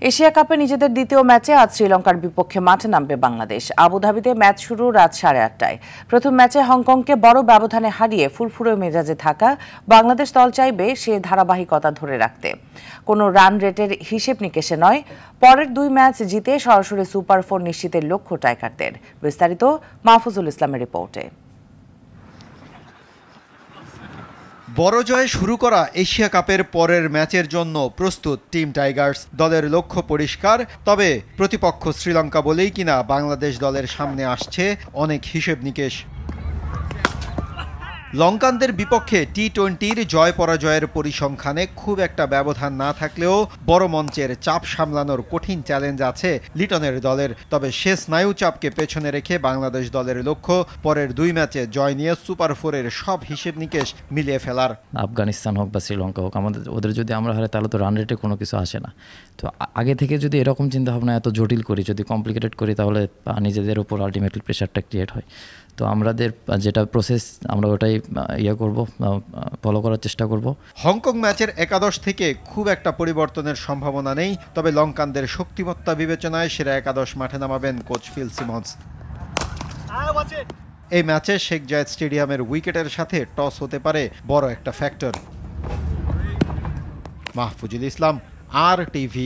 Asia কাপে নিজেদের দ্বিতীয় ম্যাচে আজ শ্রীলঙ্কার বিপক্ষে মাঠে নামবে বাংলাদেশ। আবুধাবিতে ম্যাচ শুরু রাত 8:30টায়। প্রথম ম্যাচে হংকংকে বড় ব্যবধানে হারিয়ে ফুরফুরে মেজাজে থাকা বাংলাদেশ দল চাইবে সে ধারাবাহিকতা ধরে রাখতে। কোনো রান রেটের হিসেব নিকেশে নয়, পরের দুই ম্যাচ জিতে সরাসরি সুপার 4 নিশ্চিতের লক্ষ্য টাইগারদের। বিস্তারিত মাহফুজুল ইসলামের রিপোর্টে। বড় জয়ে শুরু করা এশিয়া কাপের পরের ম্যাচের জন্য প্রস্তুত টিম টাইগার্স। দলের লক্ষ্য পরিষ্কার, তবে প্রতিপক্ষ শ্রীলঙ্কা বলেই কিনা বাংলাদেশ দলের সামনে আসছে অনেক হিসেব নিকেশ। লঙ্কানদের বিপক্ষে টি-20-র জয় পরাজয়ের পরিসংখ্যানে খুব একটা ব্যবধান না থাকলেও বড় মঞ্চের চাপ সামলানোর কঠিন চ্যালেঞ্জ আছে লিটনের দলের। তবে সে স্নায়ু চাপকে পেছনে রেখে বাংলাদেশ দলের লক্ষ্য পরের দুই ম্যাচে জয় নিয়ে সুপার 4-এর সব হিসেব নিকেশ মিলিয়ে ফেলার। আফগানিস্তান হোক বা শ্রীলঙ্কা হোক, ওদের যদি আমরা হারে তাহলে তো রান রেটে কোনো কিছু আসে না। তো আগে থেকে যদি এরকম চিন্তাভাবনা এত জটিল করি, যদি কমপ্লিকেটেড করি, তাহলে নিজেদের উপর আলটিমেটলি প্রেশারটা ক্রিয়েট হয়। তো আমাদের যেটা প্রসেস আমরা ওটাই ফলো করার চেষ্টা করব। হংকং ম্যাচের একাদশ থেকে খুব একটা পরিবর্তনের সম্ভাবনা নেই, তবে লঙ্কানদের শক্তিমত্তা বিবেচনায় সেরা একাদশ মাঠে নামাবেন কোচ ফিল সিমন্স। এই ম্যাচে শেখ জায়েদ স্টেডিয়ামের উইকেটের সাথে টস হতে পারে বড় একটা ফ্যাক্টর। মাহফুজুল ইসলাম, RTV।